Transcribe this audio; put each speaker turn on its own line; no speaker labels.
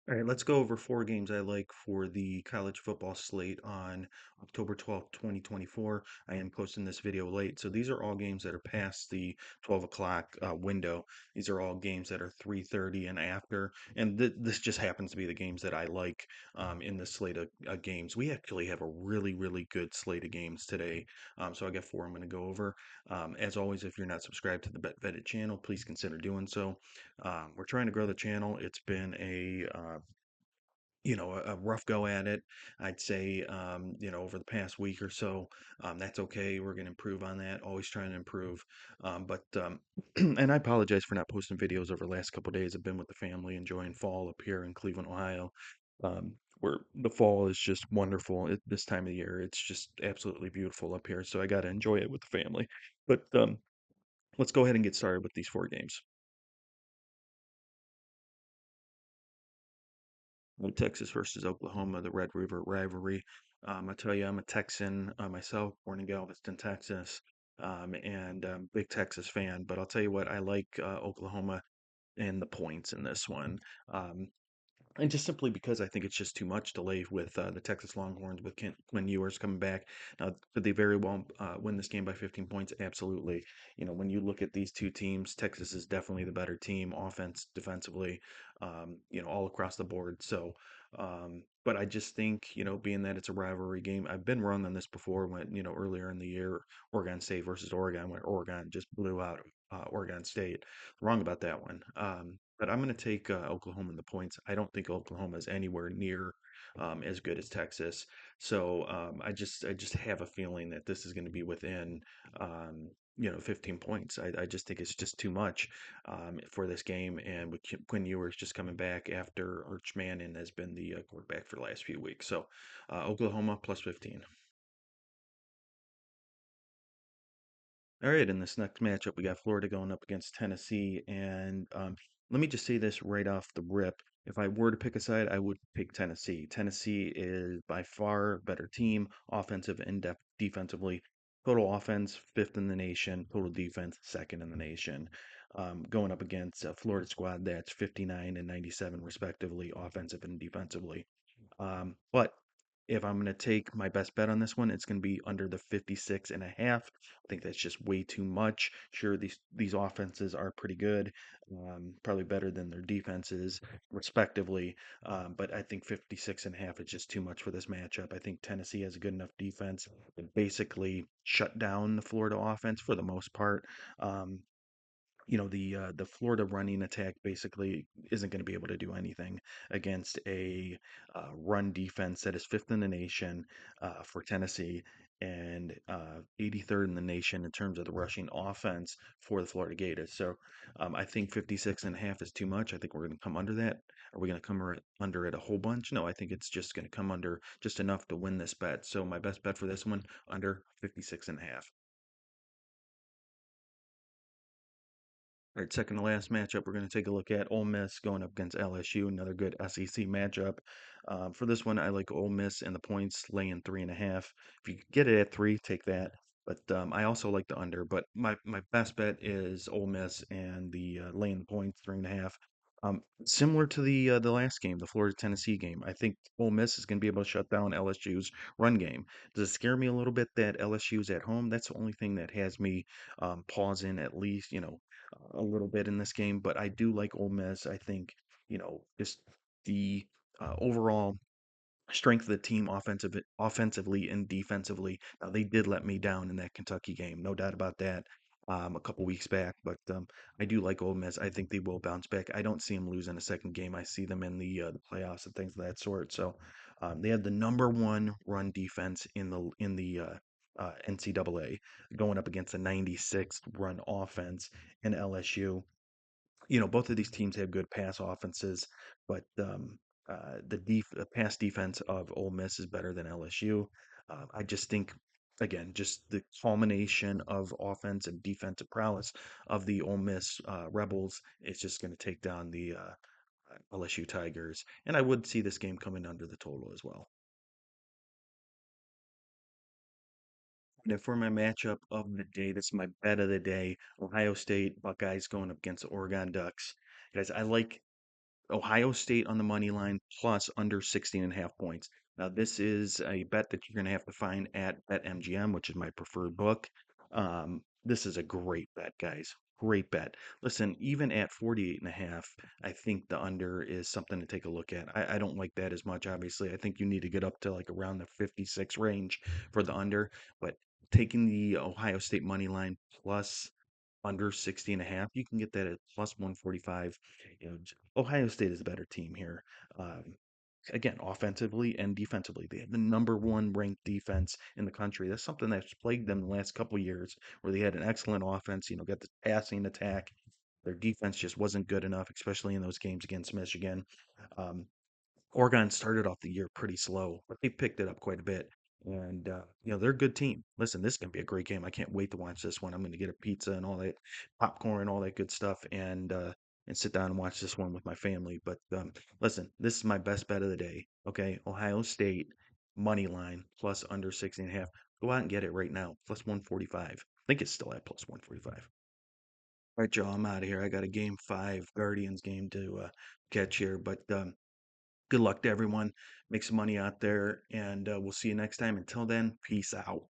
All right, let's go over four games I like for the college football slate on October 12th, 2024. I am posting this video late, so these are all games that are past the 12 o'clock window. These are all games that are 3:30 and after, and this just happens to be the games that I like in the slate of games. We actually have a really, really good slate of games today, so I got four I'm going to go over. As always, if you're not subscribed to the Bet Vetted channel, please consider doing so. We're trying to grow the channel. It's been a rough go at it. I'd say, over the past week or so, that's okay. We're going to improve on that. Always trying to improve. And I apologize for not posting videos over the last couple of days. I've been with the family enjoying fall up here in Cleveland, Ohio, where the fall is just wonderful at this time of the year. It's just absolutely beautiful up here. So I got to enjoy it with the family. But let's go ahead and get started with these four games. Texas versus Oklahoma, the Red River rivalry. I tell you, I'm a Texan myself, born in Galveston, Texas, and big Texas fan. But I'll tell you what, I like Oklahoma and the points in this one. Um, and just simply because I think it's just too much to lay with the Texas Longhorns with Quinn Ewers coming back. Now, could they very well win this game by 15 points? Absolutely. When you look at these two teams, Texas is definitely the better team, offense, defensively, all across the board. So, but I just think, being that it's a rivalry game, I've been wrong on this before when, earlier in the year, Oregon State versus Oregon, where Oregon just blew out Oregon State. Wrong about that one. But I'm going to take Oklahoma in the points. I don't think Oklahoma is anywhere near as good as Texas. So I just have a feeling that this is going to be within 15 points. I just think it's just too much for this game. And with Quinn Ewers just coming back after Arch Manning has been the quarterback for the last few weeks. So Oklahoma plus 15. All right, in this next matchup, we got Florida going up against Tennessee. And let me just say this right off the rip. If I were to pick a side, I would pick Tennessee. Tennessee is by far a better team, offensive and defensively. Total offense, fifth in the nation. Total defense, second in the nation. Going up against a Florida squad that's 59 and 97, respectively, offensive and defensively. But if I'm going to take my best bet on this one, it's going to be under the 56 and a half. I think that's just way too much. Sure, these offenses are pretty good, probably better than their defenses, respectively. But I think 56 and a half is just too much for this matchup. I think Tennessee has a good enough defense to basically shut down the Florida offense for the most part. Um, the Florida running attack basically isn't going to be able to do anything against a run defense that is fifth in the nation for Tennessee and 83rd in the nation in terms of the rushing offense for the Florida Gators. So I think 56 and a half is too much. I think we're going to come under that. Are we going to come under it a whole bunch? No, I think it's just going to come under just enough to win this bet. So my best bet for this one, under 56 and a half. All right, second to last matchup, we're going to take a look at Ole Miss going up against LSU, another good SEC matchup. For this one, I like Ole Miss and the points laying 3.5. If you could get it at three, take that. But I also like the under. But my best bet is Ole Miss and the laying the points 3.5. Similar to the last game, the Florida Tennessee game, I think Ole Miss is going to be able to shut down LSU's run game. Does it scare me a little bit that LSU's at home? That's the only thing that has me pausing at least, a little bit in this game, but I do like Ole Miss. I think, just the overall strength of the team offensively and defensively. Now, they did let me down in that Kentucky game, no doubt about that. A couple weeks back, but I do like Ole Miss. I think they will bounce back. I don't see them losing a second game. I see them in the playoffs and things of that sort. So they have the number one run defense in the NCAA going up against a 96th run offense in LSU. Both of these teams have good pass offenses, but the pass defense of Ole Miss is better than LSU. I just think, again, just the culmination of offense and defensive prowess of the Ole Miss Rebels is just going to take down the LSU Tigers, and I would see this game coming under the total as well. And for my matchup of the day, that's my bet of the day. Ohio State Buckeyes going up against the Oregon Ducks. Guys, I like. Ohio State on the money line plus under 16.5 points. Now, this is a bet that you're going to have to find at BetMGM, which is my preferred book. This is a great bet, guys. Great bet. Listen, even at 48.5, I think the under is something to take a look at. I don't like that as much, obviously. I think you need to get up to like around the 56 range for the under, but taking the Ohio State money line plus under 60.5, you can get that at plus 145. Ohio State is a better team here. Um, Again, offensively and defensively, they have the number one ranked defense in the country. That's something that's plagued them the last couple years, where they had an excellent offense. Got the passing attack. Their defense just wasn't good enough, especially in those games against Michigan. Um, Oregon started off the year pretty slow, but they picked it up quite a bit. And they're a good team. Listen, this is gonna be a great game. I can't wait to watch this one. I'm gonna get a pizza and all that popcorn, all that good stuff, and sit down and watch this one with my family. But listen, this is my best bet of the day. Okay, Ohio State money line plus under 16.5. Go out and get it right now. Plus 145. I think it's still at plus 145. All right, Joe, I'm out of here. I got a game five Guardians game to catch here, but good luck to everyone. Make some money out there, and we'll see you next time. Until then, peace out.